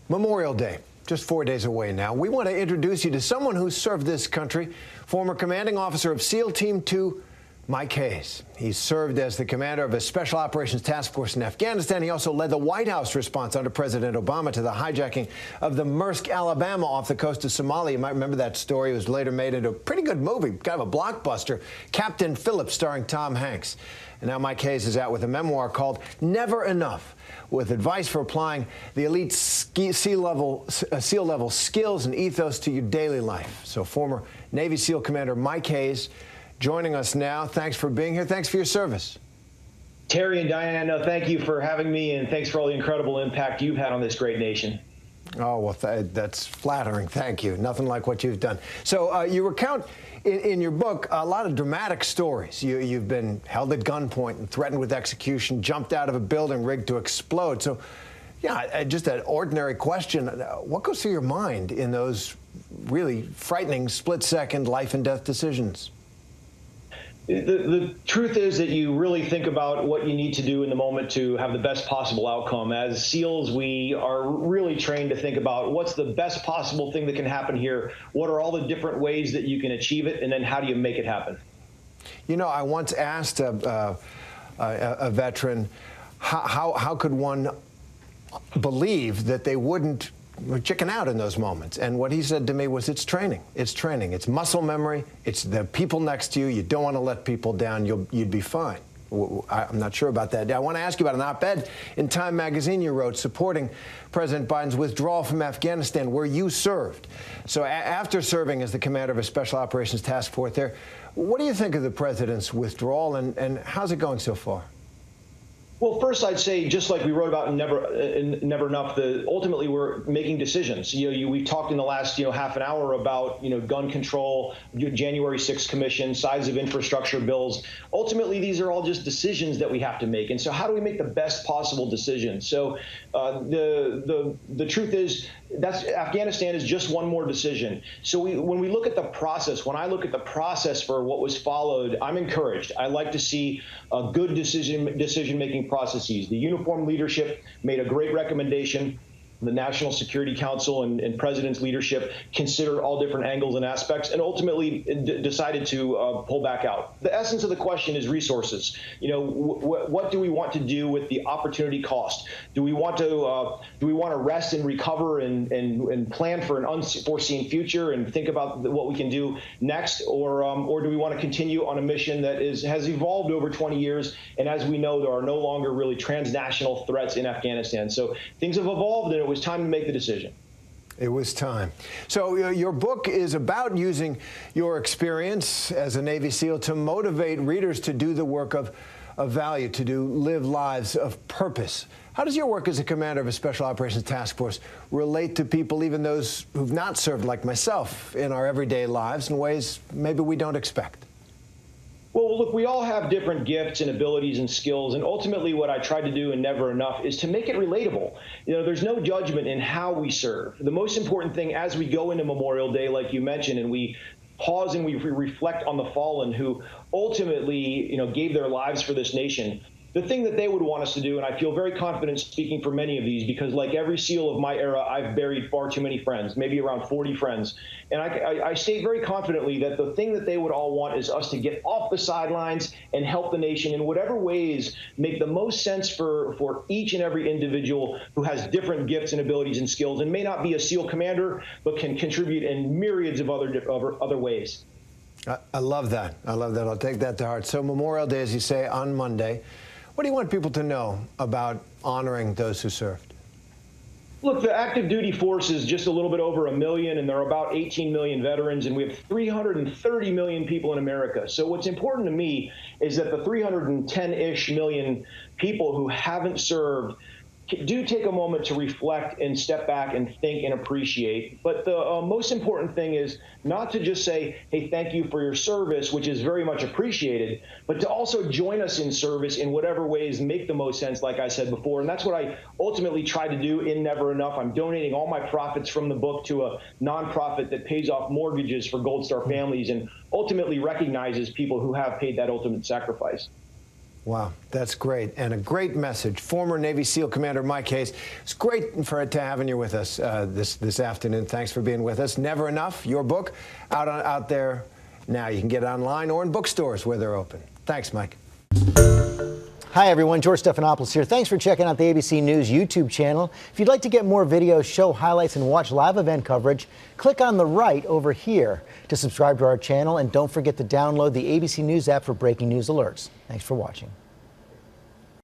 Memorial Day, just 4 days away now. We want to introduce you to someone who served this country, former commanding officer of SEAL Team 2, Mike Hayes. He served as the commander of a Special Operations Task Force in Afghanistan. He also led the White House response under President Obama to the hijacking of the Maersk, Alabama, off the coast of Somalia. You might remember that story. It was later made into a pretty good movie, kind of a blockbuster, Captain Phillips, starring Tom Hanks. And now Mike Hayes is out with a memoir called Never Enough, with advice for applying the elite SEAL level skills and ethos to your daily life. So former Navy SEAL Commander Mike Hayes joining us now. Thanks for being here. Thanks for your service. Terry and Diana, thank you for having me, and thanks for all the incredible impact you've had on this great nation. Oh, well, that's flattering. Thank you. Nothing like what you've done. So you recount in your book a lot of dramatic stories. You've been held at gunpoint and threatened with execution, jumped out of a building rigged to explode. So, yeah, just an ordinary question. What goes through your mind in those really frightening split-second life-and-death decisions? The truth is that you really think about what you need to do in the moment to have the best possible outcome. As SEALs, we are really trained to think about what's the best possible thing that can happen here, what are all the different ways that you can achieve it, and then how do you make it happen? You know, I once asked a veteran, how could one believe that they wouldn't chicken out in those moments? And what he said to me was, it's training. It's training. It's muscle memory. It's the people next to you. You don't want to let people down. You'd be fine. I'm not sure about that. I want to ask you about an op-ed in Time magazine you wrote supporting President Biden's withdrawal from Afghanistan, where you served. So after serving as the commander of a Special Operations Task Force there, what do you think of the president's withdrawal, and how's it going so far? Well, first, I'd say, just like we wrote about in Never Enough, ultimately we're making decisions. We've talked in the last half an hour about gun control, January 6th commission, size of infrastructure bills. Ultimately, these are all just decisions that we have to make. And so, how do we make the best possible decision? So, the truth is, Afghanistan is just one more decision. So when we look at the process, when I look at the process for what was followed, I'm encouraged. I like to see good decision-making processes. The uniformed leadership made a great recommendation. The National Security Council and President's leadership considered all different angles and aspects, and ultimately decided to pull back out. The essence of the question is resources. What do we want to do with the opportunity cost? Do we want to rest and recover and plan for an unforeseen future and think about what we can do next, or do we want to continue on a mission that has evolved over 20 years? And as we know, there are no longer really transnational threats in Afghanistan. So things have evolved, and it was time to make the decision. It was time. So your book is about using your experience as a Navy SEAL to motivate readers to do the work of value, to live lives of purpose. How does your work as a commander of a Special Operations Task Force relate to people, even those who've not served like myself, in our everyday lives in ways maybe we don't expect? Well, look, we all have different gifts and abilities and skills, and ultimately what I tried to do in Never Enough is to make it relatable. There's no judgment in how we serve. The most important thing as we go into Memorial Day, like you mentioned, and we pause and we reflect on the fallen who ultimately, gave their lives for this nation. The thing that they would want us to do, and I feel very confident speaking for many of these, because like every SEAL of my era, I've buried far too many friends, maybe around 40 friends. And I state very confidently that the thing that they would all want is us to get off the sidelines and help the nation in whatever ways make the most sense for each and every individual who has different gifts and abilities and skills and may not be a SEAL commander, but can contribute in myriads of other ways. I love that. I love that. I'll take that to heart. So Memorial Day, as you say, on Monday. What do you want people to know about honoring those who served? Look, the active duty force is just a little bit over 1 million, and there are about 18 million veterans, and we have 330 million people in America. So what's important to me is that the 310-ish million people who haven't served do take a moment to reflect and step back and think and appreciate. But the most important thing is not to just say, hey, thank you for your service, which is very much appreciated, but to also join us in service in whatever ways make the most sense, like I said before. And that's what I ultimately try to do in Never Enough. I'm donating all my profits from the book to a nonprofit that pays off mortgages for Gold Star families and ultimately recognizes people who have paid that ultimate sacrifice. Wow, that's great, and a great message. Former Navy SEAL Commander Mike Hayes. It's great to having you with us this afternoon. Thanks for being with us. Never Enough, your book, out there now. You can get it online or in bookstores where they're open. Thanks, Mike. Hi, everyone. George Stephanopoulos here. Thanks for checking out the ABC News YouTube channel. If you'd like to get more videos, show highlights, and watch live event coverage, click on the right over here to subscribe to our channel. And don't forget to download the ABC News app for breaking news alerts. Thanks for watching.